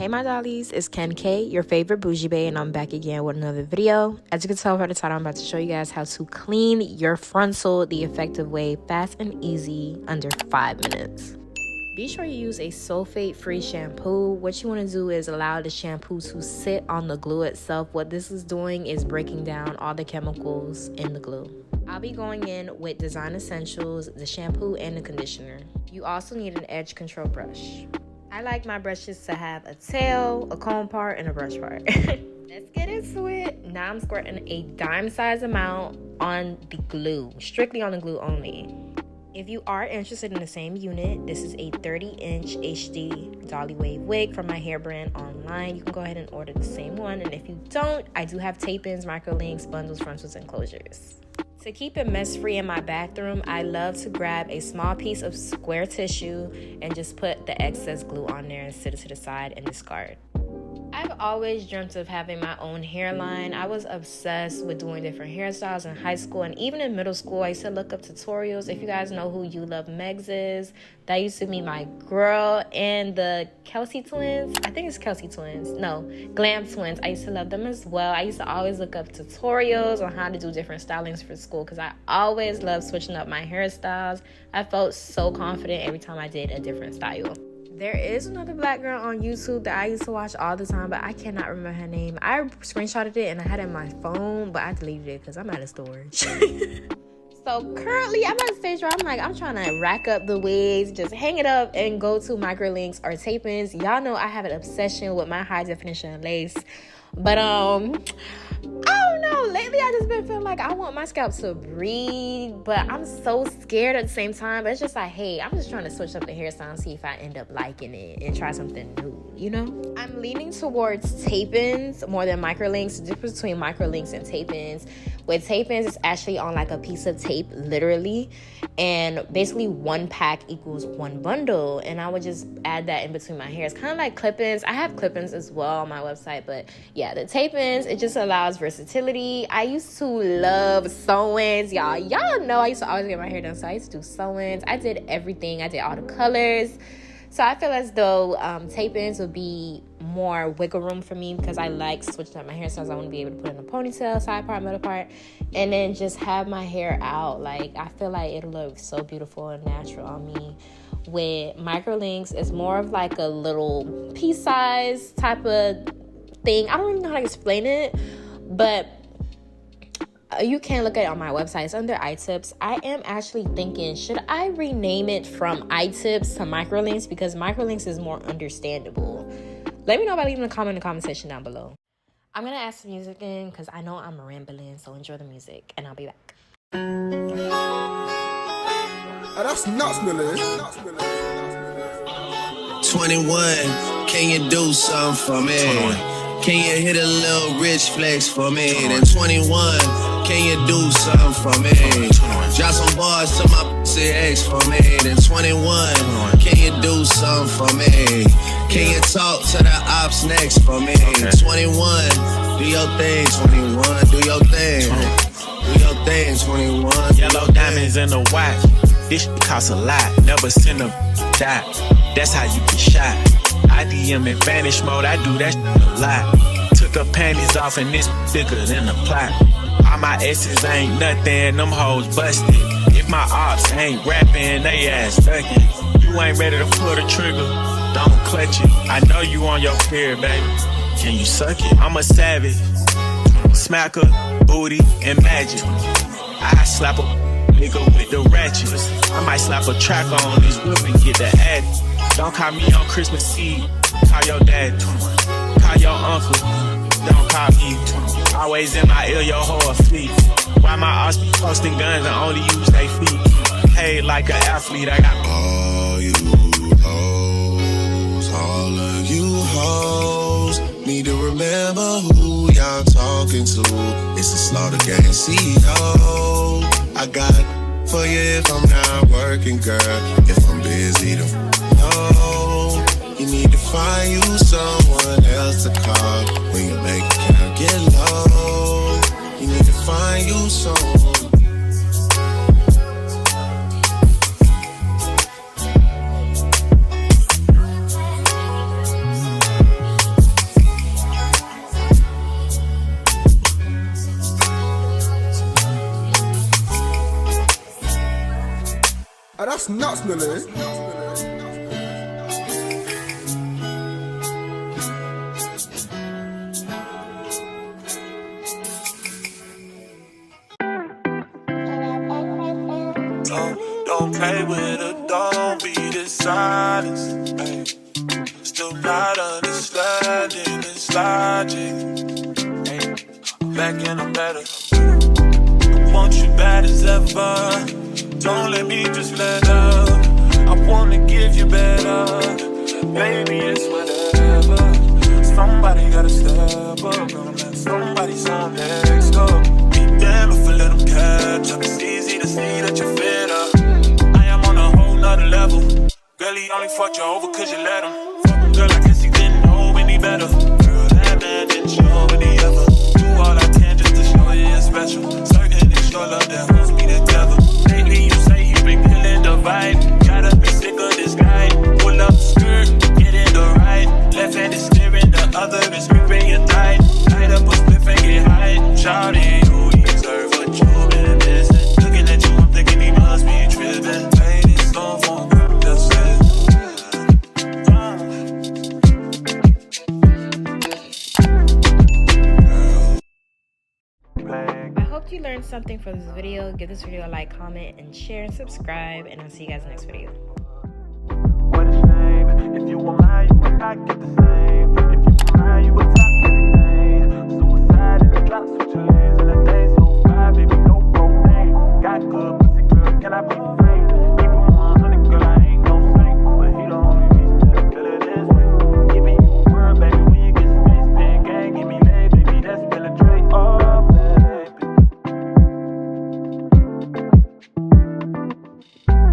my dollies, it's Ken K, your favorite bougie bae, and I'm back again with another video. As you can tell by the title, I'm about to show you guys how to clean your frontal the effective way, fast and easy, under 5 minutes. Be sure you use a sulfate-free shampoo. What you want to do is allow the shampoo to sit on the glue itself. What this is doing is breaking down all the chemicals in the glue. I'll be going in with Design Essentials, the shampoo, and the conditioner. You also need an edge control brush. I like my brushes to have a tail, a comb part, and a brush part. Let's get into it. Now I'm squirting a dime size amount on the glue, strictly on the glue only. If you are interested in the same unit, this is a 30-inch HD Dolly Wave wig from my hair brand online. You can go ahead and order the same one. And if you don't, I do have tape-ins, microlinks, bundles, frontals, and closures. To keep it mess-free in my bathroom, I love to grab a small piece of square tissue and just put the excess glue on there and sit it to the side and discard. I've always dreamt of having my own hairline. I was obsessed with doing different hairstyles in high school, and even in middle school, I used to look up tutorials. If you guys know who You Love Megs is, that used to be my girl, and the Kelsey twins. I think it's Kelsey twins. No, Glam twins. I used to love them as well. I used to always look up tutorials on how to do different stylings for school because I always loved switching up my hairstyles. I felt so confident every time I did a different style. There is another black girl on YouTube that I used to watch all the time, but I cannot remember her name. I screenshotted it and I had it on my phone, but I deleted it because I'm out of storage. So currently, I'm at a stage where I'm trying to rack up the wigs, just hang it up and go to microlinks or tape-ins. Y'all know I have an obsession with my high definition lace. But I don't know, lately I just been feeling like I want my scalp to breathe, but I'm so scared at the same time. But it's just like, hey, I'm just trying to switch up the hairstyle and see if I end up liking it and try something new, you know? I'm leaning towards tape-ins more than microlinks. The difference between microlinks and tape-ins, with tape-ins, it's actually on like a piece of tape, literally, and basically 1 pack equals 1 bundle, and I would just add that in between my hair. It's kind of like clip-ins. I have clip-ins as well on my website, but yeah, the tape-ins, it just allows versatility. I used to love sew-ins, y'all know I used to always get my hair done, so I used to do sew-ins. I did everything. I did all the colors. So I feel as though tape-ins would be more wiggle room for me because I like switching up my hairstyles. I want to be able to put in a ponytail, side part, middle part, and then just have my hair out. Like, I feel like it'll look so beautiful and natural on me. With microlinks, it's more of like a little piece size type of thing. I don't even know how to explain it, but you can look at it on my website. It's under iTips. I am actually thinking, should I rename it from iTips to microlinks because microlinks is more understandable? Let me know by leaving a comment in the comment section down below. I'm gonna add some music in because I know I'm rambling, so enjoy the music and I'll be back. Oh, that's nuts, Millie. 21, can you do something for me? 21. Can you hit a little rich flex for me? Then 21, can you do something for me? Drop some bars to my pussy ex for me. Then 21, can you do something for me? Can you talk to the ops next for me? 21, do your thing. 21, do your thing. Do your thing, 21. Yellow diamonds in the watch. This shit costs a lot. Never send a die. That's how you get shot. I DM in vanish mode, I do that shit a lot. Took her panties off and this thicker than a plot. All my S's ain't nothing, them hoes busted. If my ops ain't rapping, they ass ducking. You ain't ready to pull the trigger, don't clutch it. I know you on your period, baby. Can you suck it? I'm a savage. Smacker, booty, and magic. I slap a nigga with the ratchets. I might slap a track on this whip and get the ad. Don't call me on Christmas Eve. Call your dad. Call your uncle. Don't call me. Always in my ear, your whole feet. Why my ops be posting guns and only use they feet? Paid like an athlete, I got all you hoes, all of you hoes. Need to remember who y'all talking to. It's the Slaughter Gang CEO. I got for you if I'm not working, girl. If I'm busy, don't know. You need to find you someone else to call when your bank account get low. You need to find you someone. that's nuts, Millie. Don't play with her, don't be dishonest. Ay. Still not understanding this logic. Ay. I'm back and I'm better. I want you bad as ever. Don't let me just let up. I wanna give you better. Baby, it's whatever. Somebody gotta step up. Gonna let somebody some next up. Be damn if I let them catch up. It's easy to see that you're fit up. I am on a whole nother level. Girl, he only fucked you over cause you let him. Fuck him, girl, I guess he didn't know any better. Girl, that man didn't show any ever. Do all I can just to show you you're special. Certain it's your love that holds me together. Lately you say you've been killing the vibe. Gotta be sick of this guy. Pull up the skirt, get in the ride. Left hand is steering, the other is gripping your thigh. Light up a spliff and get high. Shawty, you deserve what you've been missing. Looking at you, I'm thinking he must be tripping. Play this song for me, that's it. I hope you learned something from this video. Give this video a like, comment, and share, and subscribe, and I'll see you guys next video. What a shame. If you were mine, you would not get the same. If you were mine, you would top everything. Suicide in the drops with your legs in the day. So fly, baby, no propane. Got good pussy, girl, can I be free? Keep it 100, girl, I ain't no saint. But he the only reason that I feel it this way. Giving you a word, baby, when you get space. Pen gang, give me lay, baby, that's still a trait. Oh, baby.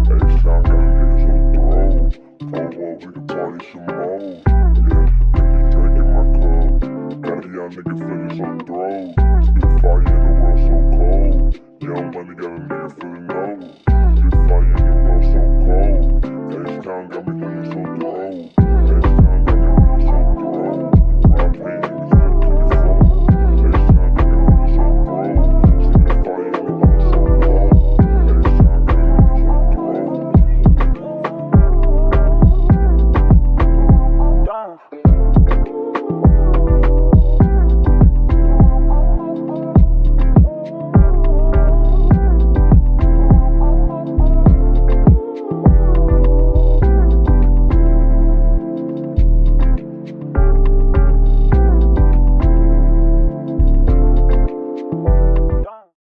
Hey, Sean got a niggas on throne. For what, we can party some more. Yeah, baby, drink in my cup. Got a young nigga feeling so throw. Spit fire in the world so cold. Young money got a nigga feeling old. Spit fire in the world so cold. Hey,